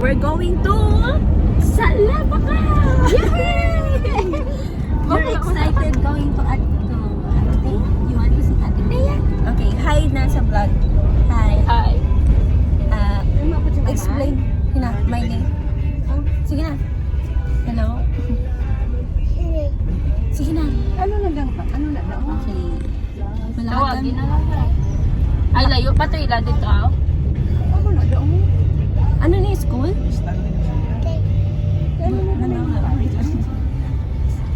We're going to Salabaca! Yay! We're excited going to Ate. You want to see Ate Thea? Okay, hi na sa vlog. Hi. Hi. Explain. Hina, my name. Sige na. Hello. Sige na. Ano na lang pa? Ano na lang? Okay. Tawagin na lang. Ay, layo pa ito. Ilan dito ako? Ano na lang? Ano ni school?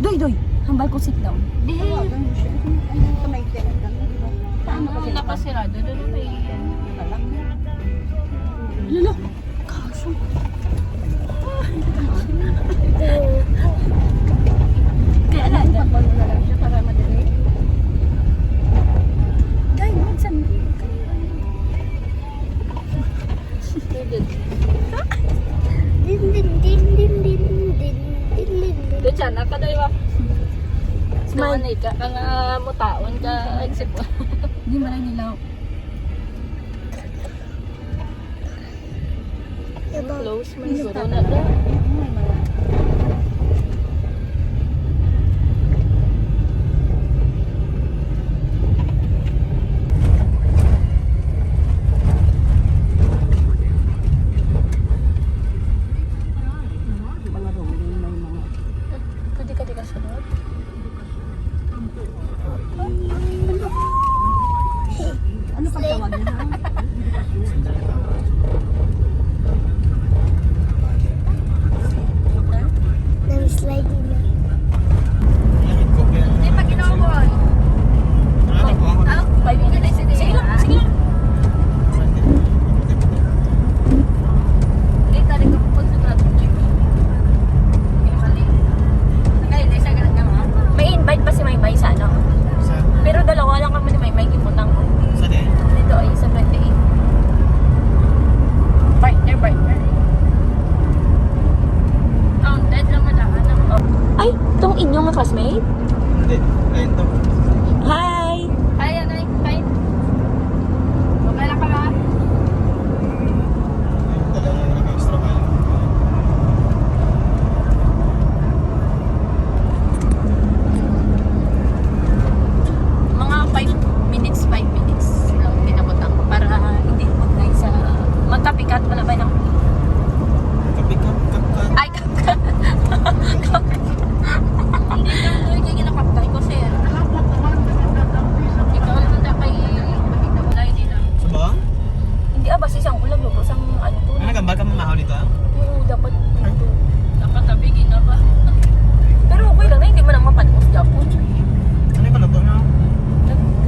Doy, hambal ko sit down. Di. Paano napasirado? Doon may... Lalo. Kaso. Kaya na, ipagpal mo na lang siya para madali. Guy, minsan. Doon siya, nakadaliwa. Smile. Smile ka, kang mutaon ka. Except Hindi malay nila. close man siguro na doon. Pwede ka di kasunod? Ano pang tawag niya? Sliding na. Hindi pa ginawon. Pwede na sige. Sige lang. Hindi tayo kapupun sa trato. Mali. Hindi siya ganun ka ma? May invite pa si Maymay sa ano? Pero dalawa lang kami ni Maymay kimutang ko. Dito ay sa 28. Partner. Dead lang madaan ako. Ay, itong inyong classmate? Hindi, ayun to. Hi! Ay, ano yung fine? Okay lang ka ba? Ayun talaga nag-extra kayo. Mga 5 minutes lang pinabotang ko para hindi mag-guy sa... Magkapikat wala ba ng... Kapikap. Ay, kapkat! Hindi lang doon kayo ginakaptay ko sir. Ikaw lang na kay... Wala hindi lang. Sa bang? Hindi basta isang ulam mo. Isang ano to. Ano nagambal ka mamahaw dito? Oo, dapat ito. Nakatabi, ginaba. Pero okay lang na, hindi mo nang mapanos Japon. Ano yung paluto na?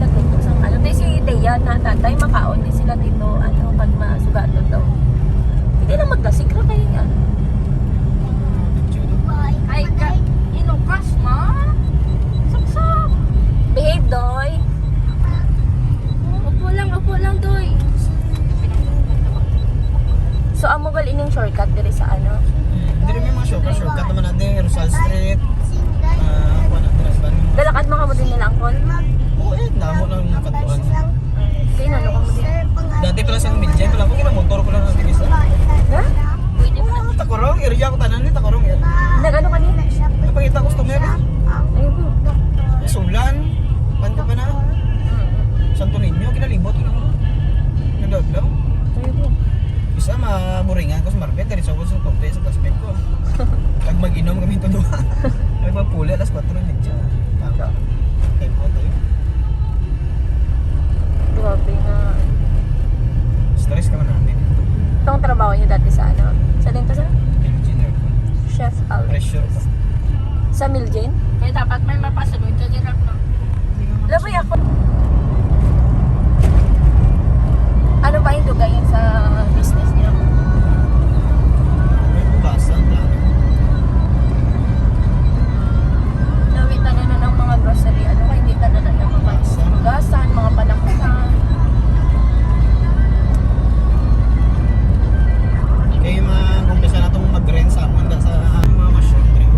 Nagluto sang ano. Dahil si Thea na tatay, makaon din sila dito. Ano, pag masugato daw. Hindi na maglasik na kayo yan. Ay, inukas ma? Saksak. Behave, Doy. Upo lang, Doy. So, amo gal ining shortcut diri sa ano? Hindi rin may mga shortcut naman natin. Rosal Street. Kuha natin na sa Dalakad mo ka mo din nila, Angkol? Oo eh, damo lang yung kantuan. Kaya nalo ka mo din. Dati pala sa Miljan, pala ko motor ko lang natin isa. Ha? Pwede mo na. Takorong, area ko tanan ni Takorong yan. Nag-ano ka nila? Napakita customer eh. Ayun po. Sulan, panto pa na. Santo Niño, kinalibot ko lang. Nagdaglaw. Ayun po. Isa maburingan ko sa Marbet, dahil sa tope sa classmate ko. Pag mag-inom kami ito doon. Nagpapuli, alas 4 na siya. Tama. Tempo tayo. Grabe nga. Stress ka man namin. Itong trabaho niyo dati sa ano? Sa din to sa? Engineer ko. Chef Alex. Pressure pa. Sa Miljen? Kaya dapat may mapasunod ka direct na. Laboy ako. Ano ba yung lugay sa business niyo? May bukasan lang. Nawitan na ng mga grocery. Ano kayo hindi ka na ng mga gasan, mga panakusan. Kaya yung mga kumpisa na itong mag-rent sa amon sa mga mushroom tree.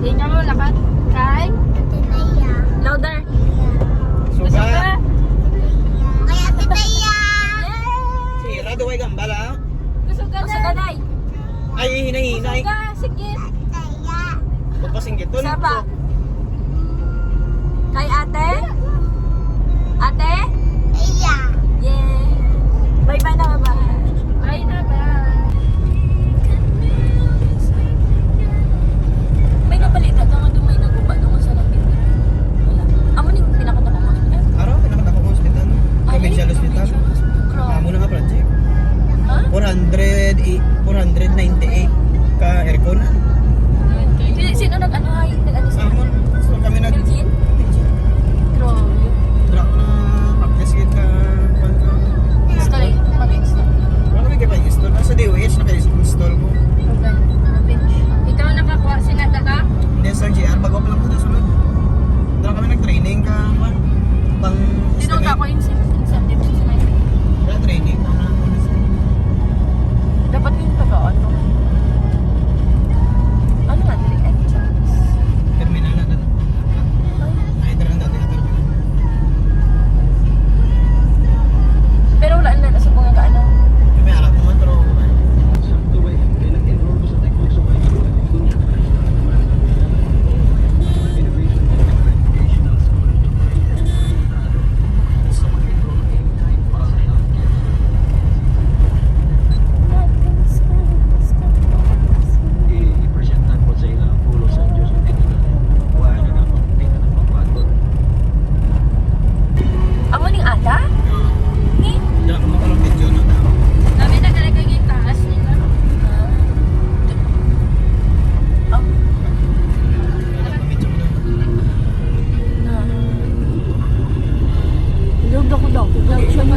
Linya mo lakad. Kay? Ate Naya. Louder. Gusto Suga. ka? Kay Ate Naya. Sira, duway gambala. Gusto ka Gusto na? ka, Day? Ay, hinahinay. Gusto ka? Sige. Naya. Huwag pa singgiton. Isa pa. Kay ate? Ate? Naya. Yeah. Bye-bye na, bye-bye. Ay na ba? May nabalita ka nga doon may naguba doon sa langit. Wala. Amo ni pinakita ko hospital. Araw, pinakita ko hospital. Provincial Hospital. Amo na nga project. Ha? 498 ka aircon. Sino nag-ano ay? Nag-ano sa Amon. So kami nag... Eugene? Grabe. Dra ko na practice gid ka. Install. Mag-install. Ano kami kaya install? Sa DOH naka-install ko. Ikaw nakakuha sinada ka? Hindi sa GR, bago pa lang ko na sunod. Dra kami nag-training ka. Pang... Sino ka ko incentive sa sinay? Wala training. Dapat yung taga-ano. Ano nga? Ay, Terminal na dito. Ay, dra na dito. pero wala na sa mga gaano. May alam naman pero... i-presentan po sa ila ang pulo sa Diyos ang tinanay. Huwag na na pagpunta ng pagpatod. Amo ning ada? Ni? Dra ko makalong video na na. Kami na talaga yung taas nila. Ah. Video na. Log ako daw. Log siya mo.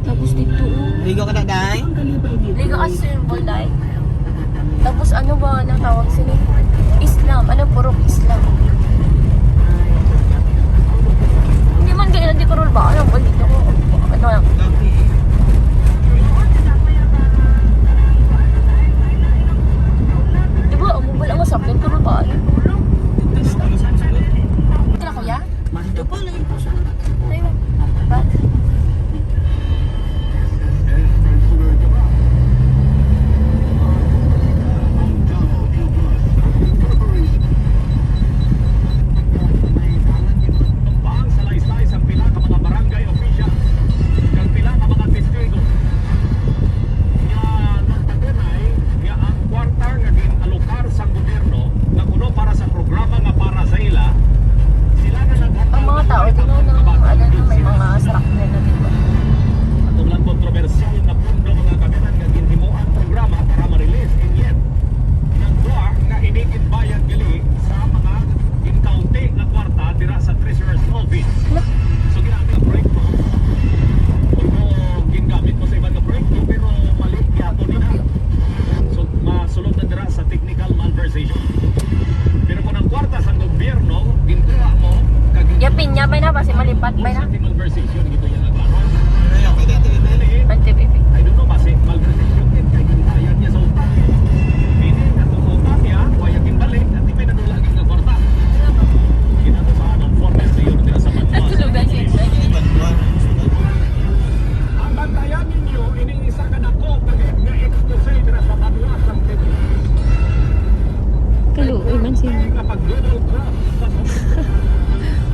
Tapos dito. Ligo ka na, Day? Liga ka symbol dahil. Tapos ano ba ang tawag sila? Islam. Ano purok Islam? Hindi man ganyan. Hindi ko rule ba? Ano ba dito ko? Ano lang? Lucky. Di ba? Ang mobile ang masakyan ko rule ba? Kila kuya? Ito pa lang ito siya. Tayo. Ba? Ang salaysay sa pila ka mga barangay official kang pila ka mga testigo nga nagtagunay nga ang kwarta nga ginalokar sa gobyerno nga kuno para sa programa nga para sa ila sila na naghatag Ang mga tao din na ano, may mga sarak na dito. atong lang kontrobersyal na pundo mga kabinan nga ginhimuan programa para ma-release and yet nagduwa nga hinigit bayad gali sa mga in-county nga kwarta dira sa Treasurer's Office. So ginamit ang proyekto. Kung gingamit mo sa ibang proyekto pero mali yato nila. So masulod na dira sa technical malversation. Pero kung ang kwarta sa gobyerno, gintuwa mo Yapin niya ba na? Kasi malipat ba na? sa malversation dito yan naglaro. Ano yung kay Dati? Pag-TPP. I don't know kasi malversation din kay ginayad niya sa utang. Meaning at ang utang niya, waya ginbalik at may nadulagin nga kwarta. Ginatusahan ang Fortes Mayor nila sa Manila. Natulugan siya. Bantuan. Ang bantayan ninyo, iniisa ka na ko nga expose nila sa Manila sa Kaluoy man siya. nga pag-Donald Trump sa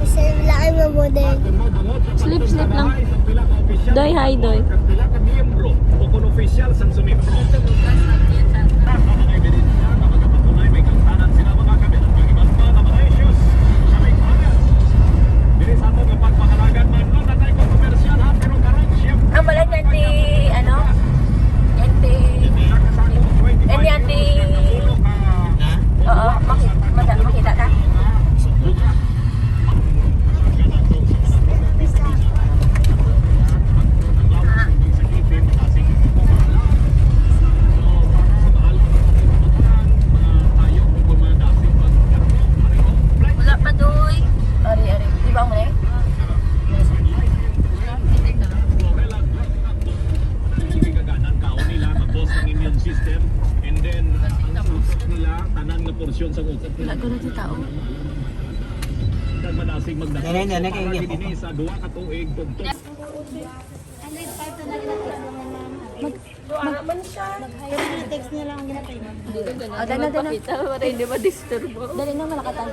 Kasi laki mo mo din. Slip lang. Doy, hi, Doy. Pila ka miyembro o kung official sa sumipro. Sa mga ebidensya na magpapatunay may kantanan sila mga kabilang ng ibang mga issues sa may panel. Dili sa atong pagpahalagan man no na tayo komersyal ha pero karon siyempre Ang bala niya ti, ano? Yan ti, and yan ti, Na? oo, makita ka? Wala ko na di tao. Nagmadasig magdasig. Yan, kay Igip. Dinhi sa duwa ka tuig tugtog. Text niya lang ang ginapay mo. Dito ganun. Oh, dala, dala. Pakita para hindi ma-disturb mo. Dali na malakatan.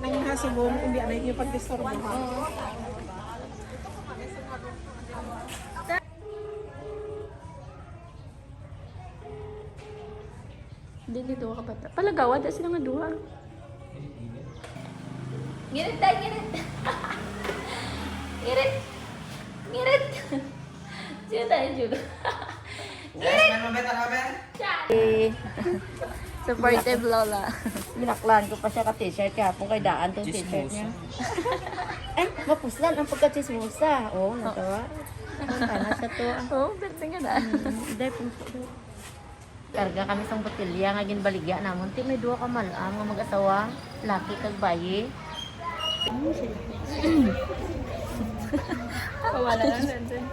Ang hasubong, hindi ano yung pag-disturbo ha. Hindi dito ka pa. Palagawa, da sila nga duha. Ngirit tayo, ngirit. Ngirit. Ngirit. Sino tayo, Julo? Supportive Lola. Binaklan ko pa siya ka-t-shirt kahapon kay daan tong t-shirt niya. Ay, mapuslan ang pagka-chismosa. Oo, natawa. Ano sa to? Oo, berte nga na. Karga kami sa botilya nga ginbaligya namon. Ti may duha ka malam nga mag-asawa, laki kag bayi. Wala na natin.